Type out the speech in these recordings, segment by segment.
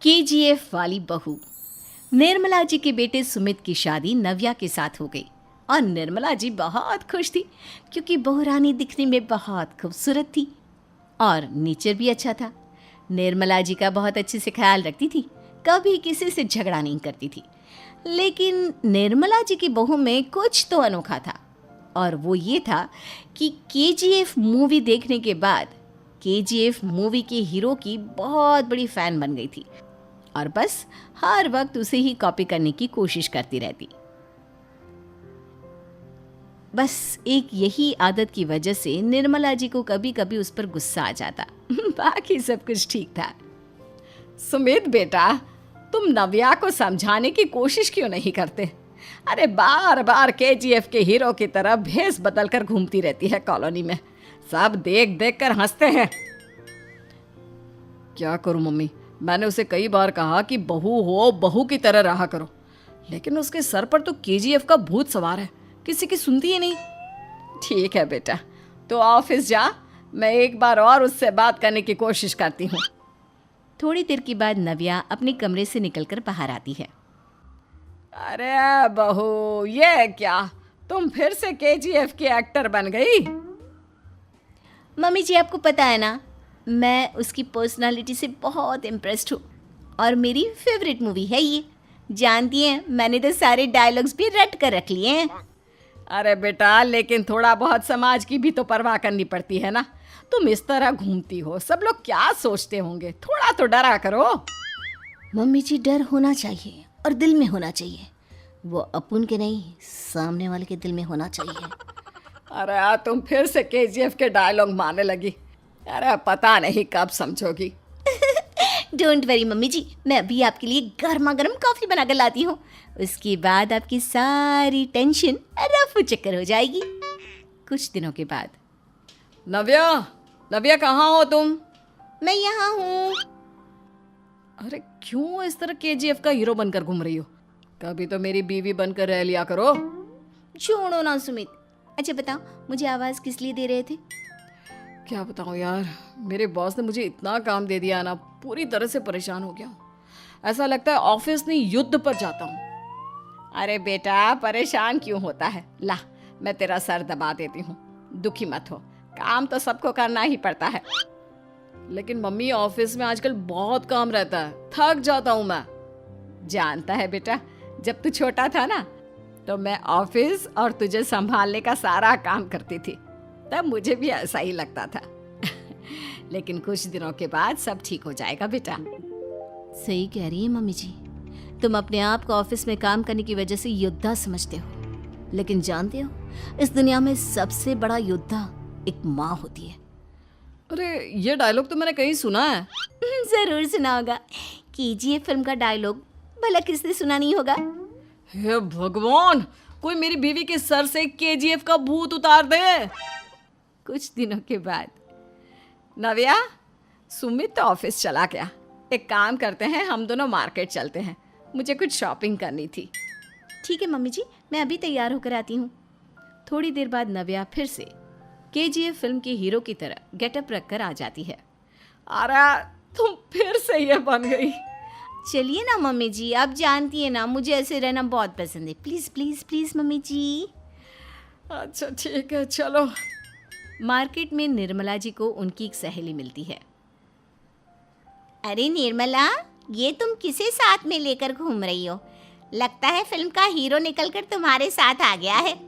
KGF वाली बहू। निर्मला जी के बेटे सुमित की शादी नव्या के साथ हो गई और निर्मला जी बहुत खुश थी क्योंकि बहू रानी दिखने में बहुत खूबसूरत थी और नेचर भी अच्छा था। निर्मला जी का बहुत अच्छे से ख्याल रखती थी, कभी किसी से झगड़ा नहीं करती थी। लेकिन निर्मला जी की बहू में कुछ तो अनोखा था और वो ये था कि केजीएफ मूवी देखने के बाद केजीएफ मूवी के हीरो की बहुत बड़ी फ़ैन बन गई थी और बस हर वक्त उसे ही कॉपी करने की कोशिश करती रहती। बस एक यही आदत की वजह से निर्मला जी को कभी कभी उस पर गुस्सा आ जाता। बाकी सब कुछ ठीक था। सुमित बेटा, तुम नव्या को समझाने की कोशिश क्यों नहीं करते? अरे बार बार केजीएफ के हीरो की तरह भेस बदल कर घूमती रहती है कॉलोनी में। सब देख देख कर हंसते हैं। क्या करूं मम्मी, मैंने उसे कई बार कहा कि बहू हो, बहू की तरह रहा करो, लेकिन उसके सर पर तो केजीएफ का भूत सवार है, किसी की सुनती ही नहीं। ठीक है बेटा, तो ऑफिस जा, मैं एक बार और उससे बात करने की कोशिश करती हूँ। थोड़ी देर के बाद नव्या अपने कमरे से निकलकर बाहर आती है। अरे बहू, ये क्या, तुम फिर से केजीएफ की एक्टर बन गई? मम्मी जी, आपको पता है ना, मैं उसकी पर्सनालिटी से बहुत इम्प्रेस्ड हूँ और मेरी फेवरेट मूवी है ये। जानती हैं, मैंने तो सारे डायलॉग्स भी रट कर रख लिए हैं। अरे बेटा, लेकिन थोड़ा बहुत समाज की भी तो परवाह करनी पड़ती है ना। तुम इस तरह घूमती हो, सब लोग क्या सोचते होंगे, थोड़ा तो डरा करो। मम्मी जी, डर होना चाहिए और दिल में होना चाहिए। वो अपुन के नहीं, सामने वाले के दिल में होना चाहिए। अरे तुम फिर से केजीएफ के डायलॉग मारने लगी। अरे पता नहीं कब समझोगी। डोंट वरी मम्मी जी, मैं अभी आपके लिए गर्मा गर्म कॉफ़ी बना कर लाती हूँ। उसके बाद आपकी सारी टेंशन रफू चक्कर हो जाएगी। कुछ दिनों के बाद। नव्या, नव्या कहाँ हो तुम? मैं यहाँ हूँ। अरे क्यों इस तरह केजीएफ का हीरो बनकर घूम रही हो? कभी तो मेरी बीवी बनकर रह लिया करो। छोड़ो ना सुमित। अच्छा बताओ, मुझे आवाज़ किस लिए दे रहे थे? क्या बताऊँ यार, मेरे बॉस ने मुझे इतना काम दे दिया ना, पूरी तरह से परेशान हो गया हूँ। ऐसा लगता है ऑफिस नहीं, युद्ध पर जाता हूँ। अरे बेटा, परेशान क्यों होता है? ला, मैं तेरा सर दबा देती हूँ, दुखी मत हो। काम तो सबको करना ही पड़ता है। लेकिन मम्मी, ऑफिस में आजकल बहुत काम रहता है, थक जाता हूँ मैं। जानता है बेटा, जब तू छोटा था ना, तो मैं ऑफिस और तुझे संभालने का सारा काम करती थी, तब मुझे भी ऐसा ही लगता था। लेकिन कुछ दिनों के बाद सब ठीक हो जाएगा बेटा। सही कह रही है मम्मी जी, तुम अपने आप को ऑफिस में काम करने की वजह से योद्धा समझते हो, लेकिन जानते हो, इस दुनिया में सबसे बड़ा योद्धा एक माँ होती है। अरे ये डायलॉग तो मैंने कहीं सुना है। जरूर सुना होगा। केजीएफ फिल्म का डायलॉग भला किसने सुना नहीं होगा? हे भगवान, कोई मेरी बीवी के सर से केजीएफ का भूत उतार दे। कुछ दिनों के बाद। नव्या, सुमित तो ऑफिस चला गया। एक काम करते हैं, हम दोनों मार्केट चलते हैं, मुझे कुछ शॉपिंग करनी थी। ठीक है मम्मी जी, मैं अभी तैयार होकर आती हूँ। थोड़ी देर बाद नव्या फिर से केजीएफ फिल्म के हीरो की तरह गेटअप रखकर आ जाती है। अरे तुम फिर से ये बन गई। चलिए ना मम्मी जी, आप जानती है ना, मुझे ऐसे रहना बहुत पसंद है। प्लीज़ प्लीज़ प्लीज़ मम्मी जी। अच्छा ठीक है, चलो। मार्केट में निर्मला जी को उनकी एक सहेली मिलती है। अरे निर्मला, ये तुम किसे साथ में लेकर घूम रही हो? लगता है फिल्म का हीरो निकलकर तुम्हारे साथ आ गया है।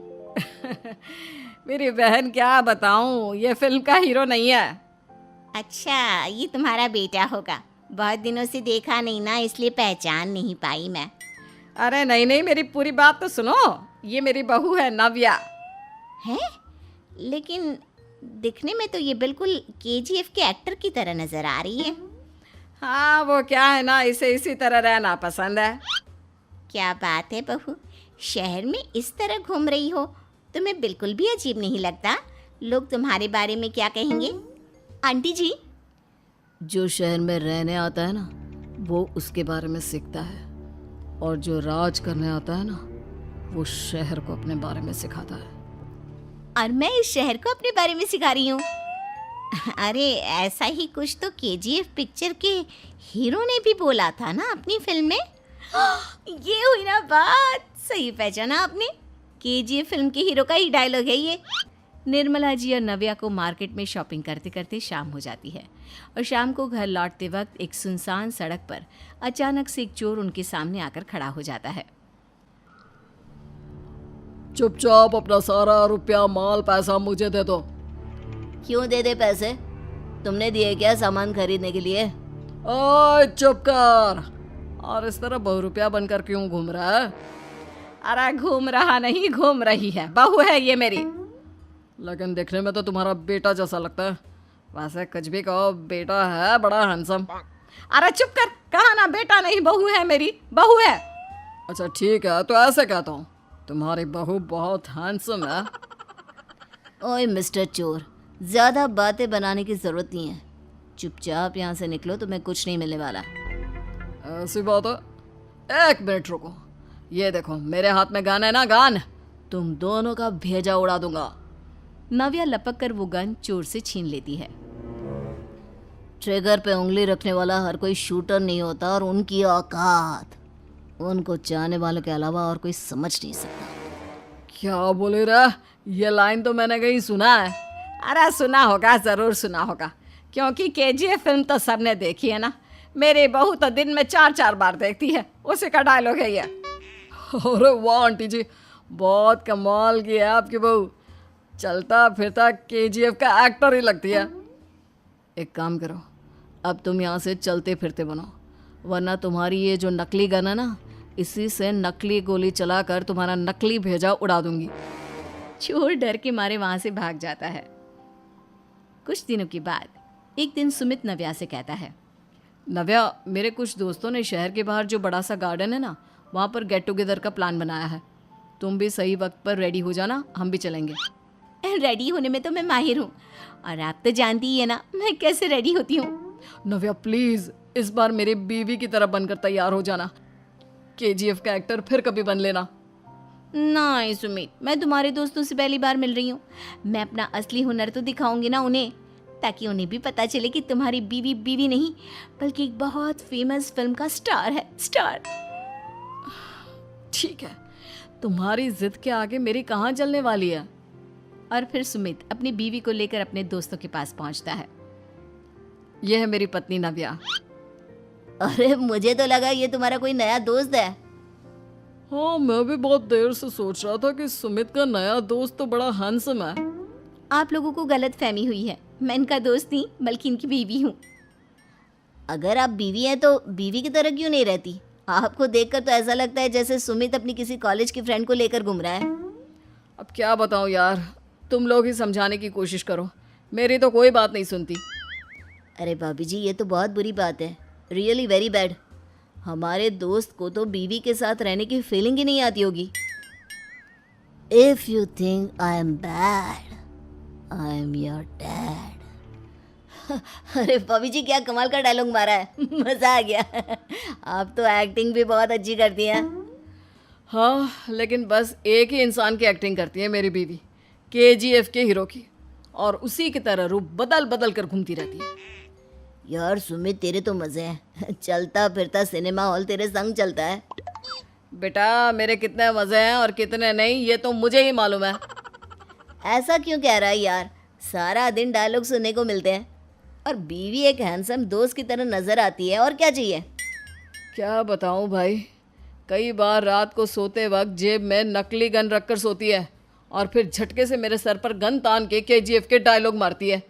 मेरी बहन, क्या बताऊं, ये फिल्म का हीरो नहीं है। अच्छा, ये तुम्हारा बेटा होगा। बहुत दिनों से देखा नहीं ना, इसलिए पहचान नहीं पाई मैं। अरे नहीं नहीं, मेरी पूरी बात तो सुनो। ये मेरी बहू है नव्या। है? लेकिन दिखने में तो ये बिल्कुल केजीएफ के एक्टर की तरह नजर आ रही है। हाँ, वो क्या है ना, इसे इसी तरह रहना पसंद है। क्या बात है बहू, शहर में इस तरह घूम रही हो, तुम्हें बिल्कुल भी अजीब नहीं लगता? लोग तुम्हारे बारे में क्या कहेंगे? आंटी जी, जो शहर में रहने आता है ना, वो उसके बारे में सीखता है, और जो राज करने आता है ना, वो शहर को अपने बारे में सिखाता है। और मैं इस शहर को अपने बारे में सिखा रही हूँ। अरे ऐसा ही कुछ तो केजीएफ पिक्चर के हीरो ने भी बोला था ना अपनी फिल्म में। ये हुई ना बात, सही पहचाना आपने। केजीएफ फिल्म के हीरो का ही डायलॉग है ये। निर्मला जी और नव्या को मार्केट में शॉपिंग करते करते शाम हो जाती है और शाम को घर लौटते वक्त एक सुनसान सड़क पर अचानक से एक चोर उनके सामने आकर खड़ा हो जाता है। चुपचाप अपना सारा रुपया माल पैसा मुझे दे दो। क्यों दे दे पैसे? तुमने दिए क्या सामान खरीदने के लिए? ओए चुप कर। और इस तरह बहुरुपया बनकर क्यों घूम रहा है? अरे घूम रहा नहीं, घूम रही है, बहू है ये मेरी। लेकिन देखने में तो तुम्हारा बेटा जैसा लगता है। वैसे कुछ भी कहो, बेटा है बड़ा हैंडसम। अरे चुप कर, कहा ना बेटा नहीं बहू है मेरी, बहू है। अच्छा ठीक है, तो ऐसे कहता हूँ, तुम्हारी बहू बहुत हैंडसम है। ओए मिस्टर चोर, ज्यादा बातें बनाने की जरूरत नहीं है। चुपचाप यहाँ से निकलो, तुम्हें कुछ नहीं मिलने वाला। ऐसी बात है। एक मिनट रुको, ये देखो मेरे हाथ में गन है ना, गन। तुम दोनों का भेजा उड़ा दूंगा। नव्या लपक कर वो गन चोर से छीन लेती है। ट्रिगर पे उंगली रखने वाला हर कोई शूटर नहीं होता और उनकी औकात उनको चाहने वालों के अलावा और कोई समझ नहीं सकता। क्या बोले रे? ये लाइन तो मैंने कहीं सुना है। अरे सुना होगा, जरूर सुना होगा, क्योंकि केजीएफ फिल्म तो सबने देखी है ना। मेरी बहू तो दिन में 4-4 बार देखती है, उसी का डायलॉग है ये। अरे वाह आंटी जी, बहुत कमाल की है आपकी बहू। चलता फिरता केजीएफ का एक्टर ही लगती है। एक काम करो, अब तुम यहाँ से चलते फिरते बनो, वरना तुम्हारी ये जो नकली गन है ना, इसी से नकली गोली चलाकर तुम्हारा नकली भेजा उड़ा दूंगी। चोर डर के मारे वहां से भाग जाता है। कुछ दिनों के बाद एक दिन सुमित नव्या से कहता है, नव्या, मेरे कुछ दोस्तों ने शहर के बाहर जो बड़ा सा गार्डन है ना, वहाँ पर गेट टुगेदर का प्लान बनाया है। तुम भी सही वक्त पर रेडी हो जाना, हम भी चलेंगे। रेडी होने में तो मैं माहिर हूँ, और आप तो जानती ही है ना मैं कैसे रेडी होती हूँ। नव्या प्लीज, इस बार मेरी बीवी की तरह बनकर तैयार हो जाना। केजीएफ का एक्टर फिर कभी बन लेना। नहीं सुमित, मैं तुम्हारे दोस्तों से पहली बार मिल रही हूँ। मैं अपना असली हुनर तो दिखाऊंगी ना उन्हें, ताकि उन्हें भी पता चले कि तुम्हारी बीवी बीवी नहीं बल्कि एक बहुत फेमस फिल्म का स्टार है, स्टार। ठीक है, तुम्हारी जिद के आगे मेरी कहाँ चलने वाली है। और फिर सुमित अपनी बीवी को लेकर अपने दोस्तों के पास पहुंचता है। यह है मेरी पत्नी नव्या। अरे मुझे तो लगा ये तुम्हारा कोई नया दोस्त है। हाँ, मैं भी बहुत देर से सोच रहा था कि सुमित का नया दोस्त तो बड़ा हैंडसम है। आप लोगों को गलत फहमी हुई है, मैं इनका दोस्त नहीं बल्कि इनकी बीवी हूँ। अगर आप बीवी हैं तो बीवी की तरह क्यों नहीं रहती? आपको देखकर तो ऐसा लगता है जैसे सुमित अपनी किसी कॉलेज की फ्रेंड को लेकर घूम रहा है। अब क्या बताऊँ यार, तुम लोग ही समझाने की कोशिश करो, मेरी तो कोई बात नहीं सुनती। अरे भाभी जी, ये तो बहुत बुरी बात है, रियली वेरी बैड। हमारे दोस्त को तो बीवी के साथ रहने की फीलिंग ही नहीं आती होगी। If you think I am bad, I am your dad. अरे भाभी जी, क्या कमाल का डायलॉग मारा है, मजा आ गया। आप तो एक्टिंग भी बहुत अच्छी करती हैं। हाँ, लेकिन बस एक ही इंसान की एक्टिंग करती है मेरी बीवी, केजीएफ के हीरो की, और उसी की तरह रूप बदल बदल कर घूमती रहती है। यार सुमित, तेरे तो मजे हैं, चलता फिरता सिनेमा हॉल तेरे संग चलता है। बेटा, मेरे कितने मजे हैं और कितने नहीं ये तो मुझे ही मालूम है। ऐसा क्यों कह रहा है यार, सारा दिन डायलॉग सुनने को मिलते हैं और बीवी एक हैंडसम दोस्त की तरह नजर आती है, और क्या चाहिए। क्या बताऊं भाई, कई बार रात को सोते वक्त जेब में नकली गन रखकर सोती है और फिर झटके से मेरे सर पर गन तान के केजीएफ के डायलॉग मारती है।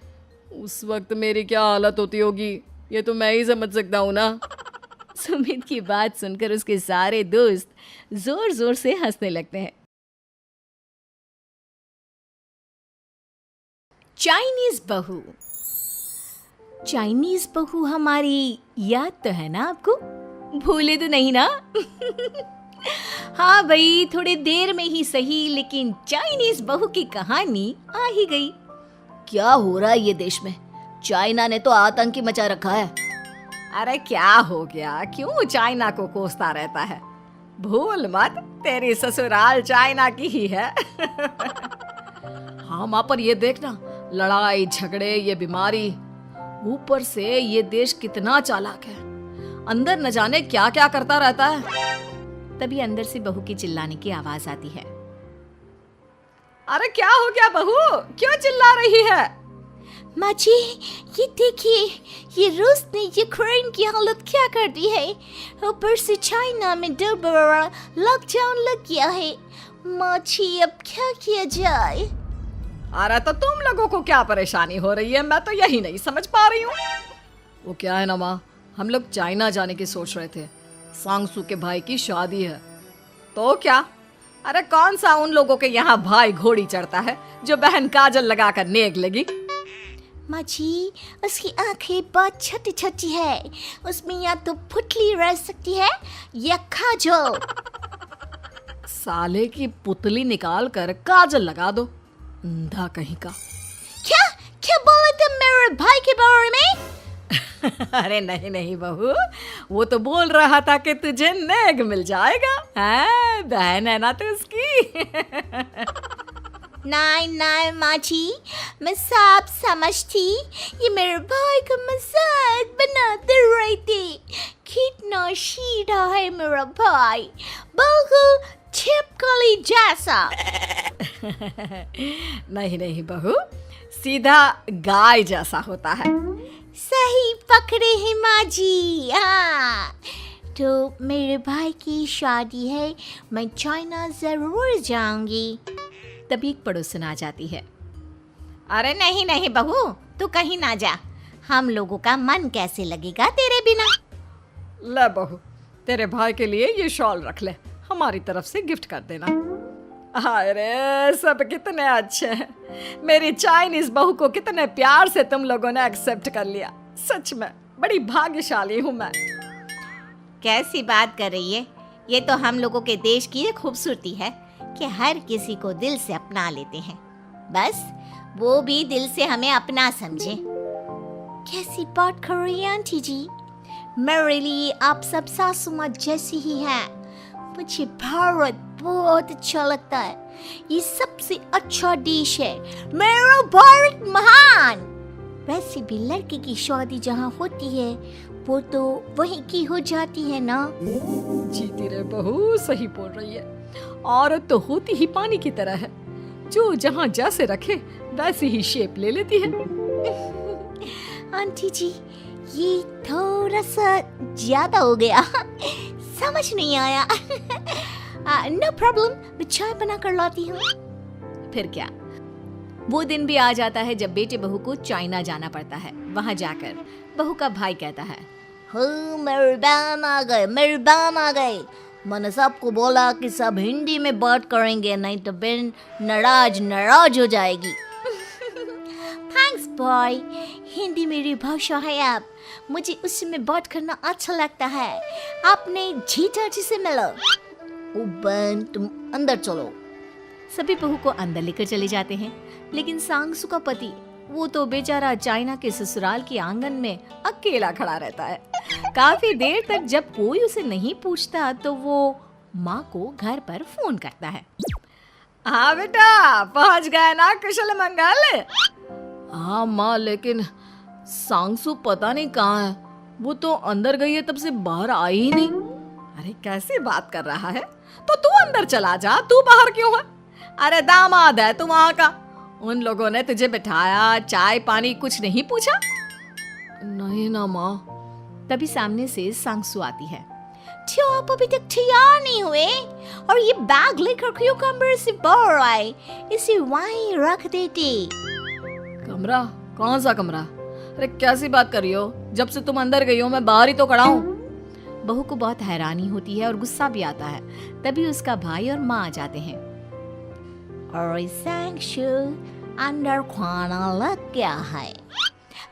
उस वक्त मेरी क्या हालत होती होगी ये तो मैं ही समझ सकता हूँ ना। सुमित की बात सुनकर उसके सारे दोस्त जोर जोर से हंसने लगते हैं। चाइनीज बहू, चाइनीज बहू हमारी याद तो है ना आपको, भूले तो नहीं ना। हाँ भाई, थोड़ी देर में ही सही, लेकिन चाइनीज बहू की कहानी आ ही गई। क्या हो रहा है ये देश में? चाइना ने तो आतंक ही मचा रखा है। अरे क्या हो गया, क्यों चाइना को कोसता रहता है? भूल मत, तेरी ससुराल चाइना की ही है। हाँ माँ, पर ये देखना, लड़ाई झगड़े, ये बीमारी, ऊपर से ये देश कितना चालाक है, अंदर न जाने क्या क्या करता रहता है। तभी अंदर से बहू की चिल्लाने की आवाज आती है। अरे क्या हो गया बहू, क्यों चिल्ला रही है? माँ जी, ये देखिए, ये रूस ने यूक्रेन की हालत क्या कर दी है। ऊपर से चाइना में 2 बड़ा लॉकडाउन लग गया है। माँ जी, अब क्या किया जाए? अरे तो तुम लोगों को क्या परेशानी हो रही है, मैं तो यही नहीं समझ पा रही हूँ। वो क्या है ना माँ, हम लोग चाइना जाने की सोच रहे थे, सांगसू के भाई की शादी है। तो क्या? अरे कौन सा उन लोगों के यहाँ भाई घोड़ी चढ़ता है जो बहन काजल लगाकर नेक लगी। माँ जी, उसकी आंखें बहुत छोटी छोटी है, उसमें या तो पुतली रह सकती है या काजल। साले की पुतली निकाल कर काजल लगा दो, अंधा कहीं का। क्या क्या बोले तुम मेरे भाई के बारे में? अरे नहीं नहीं बहू, वो तो बोल रहा था कि तुझे नेग मिल जाएगा, है बहन है ना तू उसकी। नहीं नहीं माँ जी, मैं सब समझती, ये मेरे भाई का मजाक बनाते रहते। कितना सीधा है मेरा भाई, बिल्कुल छिपकली जैसा। नहीं नहीं बहू, सीधा गाय जैसा होता है। सही पकड़े हैं माँ जी। हाँ, तो मेरे भाई की शादी है, मैं चाइना जरूर जाऊंगी। तभी एक पड़ोसन आ जाती है। अरे नहीं नहीं बहू, तू कहीं ना जा, हम लोगों का मन कैसे लगेगा तेरे बिना। ले बहू, तेरे भाई के लिए ये शॉल रख ले, हमारी तरफ से गिफ्ट कर देना। अरे सब कितने अच्छे हैं, मेरी चाइनीज बहू को कितने प्यार से तुम लोगों ने एक्सेप्ट कर लिया। सच में बड़ी भाग्यशाली हूँ मैं। कैसी बात कर रही है, ये तो हम लोगों के देश की एक खूबसूरती है कि हर किसी को दिल से अपना लेते हैं, बस वो भी दिल से हमें अपना समझे। कैसी बात कर रही है आंटी जी, मेरे लिए आप सब सासू माँ जैसी ही हैं। मुझे भारत बहुत अच्छा लगता है, ये सबसे अच्छा देश है, मेरा भारत महान। वैसे भी लड़की की शादी जहाँ होती है वो तो वहीं की हो जाती है ना। जीती रे बहू, सही बोल रही है। औरत तो होती ही पानी की तरह है, जो जहाँ जैसे रखे वैसी ही शेप ले लेती है। आंटी जी, ये थोड़ा सा ज्यादा हो गया, समझ नहीं आया। नो प्रॉब्लम, मैं चाय बना कर लाती हूँ। फिर क्या, वो दिन भी आ जाता है जब बेटे बहू को चाइना जाना पड़ता है। वहाँ जाकर बहू का भाई कहता है, मेरे बहन आ गए, मेरे बहन आ गए। मैंने सबको बोला कि सब हिंदी में बात करेंगे, नहीं तो बहन नाराज हो जाएगी। थैंक्स बॉय, हिंदी मेरी भाषा है, आप मुझे उसी में बात करना अच्छा लगता है। आपने जीजा जी से मिलो। ओ बहन, तुम अंदर चलो। सभी बहू को अंदर लेकर चले जाते हैं, लेकिन सांगसू का पति, वो तो बेचारा चाइना के ससुराल के आंगन में अकेला खड़ा रहता है। काफी देर तक जब कोई उसे नहीं पूछता तो वो माँ को घर पर फोन करता है। हाँ बेटा, पहुँच गए ना कुशल मंगल? हाँ माँ, लेकिन सांगसू पता नहीं कहाँ है, वो तो अंदर गई है तब से बाहर आई ही नहीं। अरे कैसी बात कर रहा है, तो तू अंदर चला जा, तू बाहर क्यों है? अरे दामाद है तू वहाँ का, उन लोगों ने तुझे बिठाया, चाय पानी कुछ नहीं पूछा? नहीं ना माँ। तभी सामने से सांगसू आती है। क्यों आप अभी तक तैयार नहीं हुए? और ये बैग लेकर क्यों कमरे से बाहर आए? इसे वहीं रख देते। कमरा? कौन सा कमरा? अरे कैसी बात कर रही हो, जब से तुम अंदर गई हो मैं बाहर ही तो खड़ा हूँ। बहू को बहुत हैरानी होती है और गुस्सा भी आता है। तभी उसका भाई और माँ आ जाते हैं। और सांगसू, अंदर खाना लग गया है।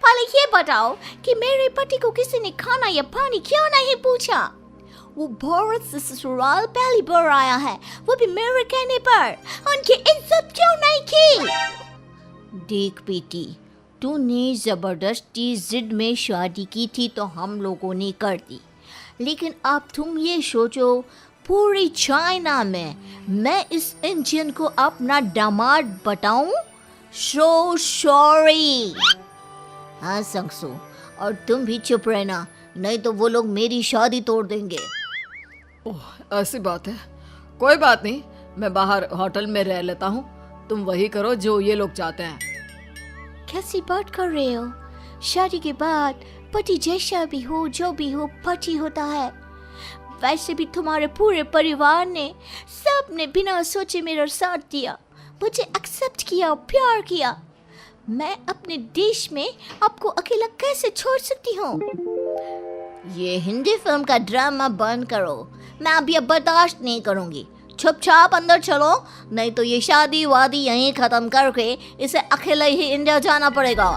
पहले ये बताओ कि मेरे पति को किसी ने खाना या पानी क्यों नहीं पूछा? वो भारत से ससुराल पहली बार आया है, वो भी मेरे कहने पर। उनकी इज्जत क्यों नहीं की? देख बेटी, तूने जबरदस्ती जिद में शादी की थी तो हम लोगों ने कर दी, लेकिन अब तुम ये सोचो, पूरी चाइना में मैं इस इंडियन को अपना दामाद बताऊं सो सॉरी। हाँ संगसू, और तुम भी चुप रहना, नहीं तो वो लोग मेरी शादी तोड़ देंगे। ओह, ऐसी बात है। कोई बात नहीं, मैं बाहर होटल में रह लेता हूँ, तुम वही करो जो ये लोग चाहते हैं। कैसी बात कर रहे हो? शादी के बाद पति जैसा भी हो, जो भी हो, पति होता है। वैसे भी तुम्हारे पूरे परिवार ने, सबने बिना सोचे मेरा साथ दिया, मुझे एक्सेप्ट किया, प्यार किया। मैं अपने देश में आपको अकेला कैसे छोड़ सकती हूँ? ये हिंदी फिल्म का ड्रामा बंद करो, मैं अभी अब बर्दाश्त नहीं करूँगी। चुपचाप अंदर चलो, नहीं तो ये शादी वादी यहीं खत्म करके इसे अकेले ही इंडिया जाना पड़ेगा।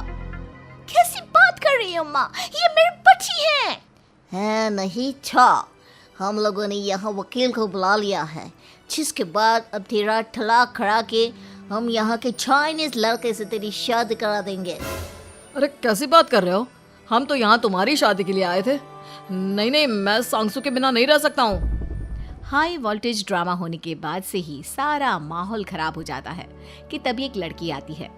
कैसी बात कर रही हो माँ, ये मेरे पति हैं। है नहीं था, हम लोगों ने यहाँ वकील को बुला लिया है, जिसके बाद अब तेरा तलाक करा के हम यहाँ के चाइनीज लड़के से तेरी शादी करा देंगे। अरे कैसी बात कर रहे हो? हम तो यहाँ तुम्हारी शादी के लिए आए थे। नहीं नहीं, मैं सांगसू के बिना नहीं रह सकता हूँ। हाई वोल्टेज ड्रामा होने के बाद से ही सारा माहौल खराब हो जाता है कि तभी एक लड़की आती है।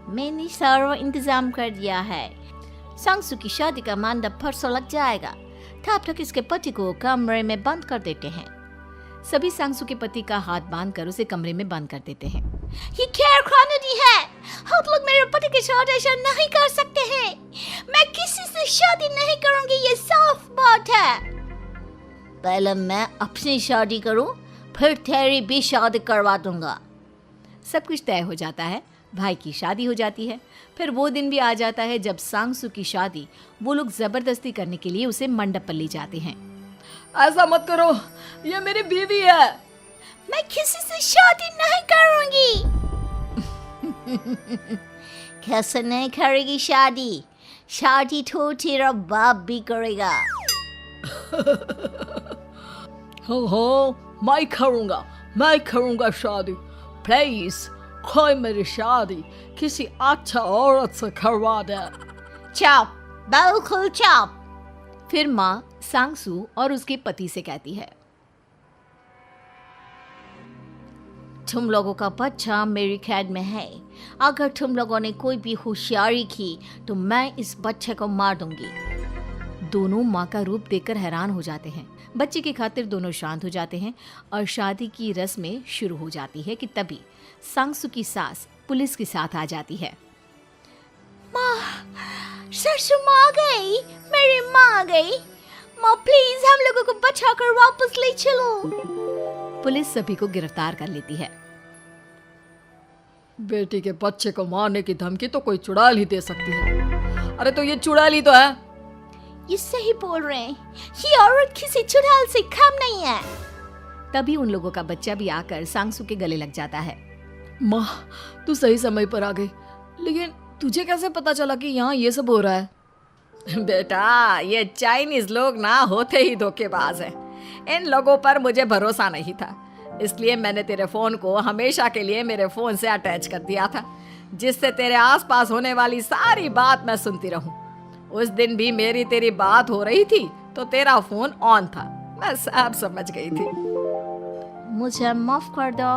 मैंने सारा इंतजाम कर दिया है, सांगसू की शादी का मंडप परसों लग जाएगा, तब तक इसके पति को कमरे में बंद कर देते हैं। सभी सांगसू के पति का हाथ बांधकर उसे कमरे में बंद कर देते हैं। ये क्या कानूनी है? आप लोग मेरे पति के साथ ऐसा नहीं कर सकते हैं। मैं किसी से शादी नहीं करूंगी, ये साफ बात है। पहले मैं अपनी शादी करूं, फिर तेरी भी शादी करवा दूंगा। सब कुछ तय हो जाता है, भाई की शादी हो जाती है। फिर वो दिन भी आ जाता है जब सांगसू की शादी वो लोग जबरदस्ती करने के लिए उसे मंडप पर ले जाते हैं। ऐसा मत करो, ये मेरी बीवी है। मैं किसी से शादी नहीं करूंगी। कैसे नहीं करेगी शादी? शादी तो तेरा बाप भी करेगा। हो, मैं करूंगा शादी। प्लीज कोई मेरी शादी किसी अच्छा औरत से करवा दे। चुप, बिल्कुल चुप। फिर माँ सांगसू और उसके पति से कहती है, तुम लोगों का बच्चा मेरी कैद में है। अगर तुम लोगों ने कोई भी होशियारी की तो मैं इस बच्चे को मार दूंगी। दोनों माँ का रूप देखकर हैरान हो जाते हैं। बच्चे की खातिर दोनों शांत हो जाते हैं और शादी की रस्में शुरू हो जाती है कि तभी सांगसू की सास पुलिस के साथ आ जाती है। माँ, सरसू माँ आ गई, मेरी माँ आ गई। माँ प्लीज हम लोगों को बचाकर वापस ले चलो। पुलिस सभी को गिरफ्तार कर लेती है। बेटी के बच्चे को मारने की धमकी तो कोई चुड़ैल ही दे सकती है। अरे तो ये चुड़ैल ही तो है। ये सही बोल रहे हैं, ये औरत किसी चुड़ैल से कम नहीं है। तभी उन लोगों का बच्चा भी आकर सांगसू के गले लग जाता है। माँ, तू सही समय पर आ गई, लेकिन तुझे कैसे पता चला कि यहाँ ये सब हो रहा है? बेटा, ये चाइनीज लोग ना होते ही धोखेबाज हैं। इन लोगों पर मुझे भरोसा नहीं था, इसलिए मैंने तेरे फोन को हमेशा के लिए मेरे फोन से अटैच कर दिया था, जिससे तेरे आसपास होने वाली सारी बात मैं सुनती रहूं। उस दिन भी मेरी तेरी बात हो रही थी तो तेरा फोन ऑन था, मैं सब समझ गई थी। मुझे माफ कर दो।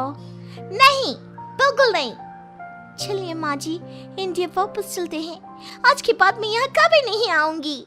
नहीं, बिल्कुल नहीं। चलिए माँ जी, इंडिया वापस चलते हैं। आज के बाद मैं यहाँ कभी नहीं आऊंगी।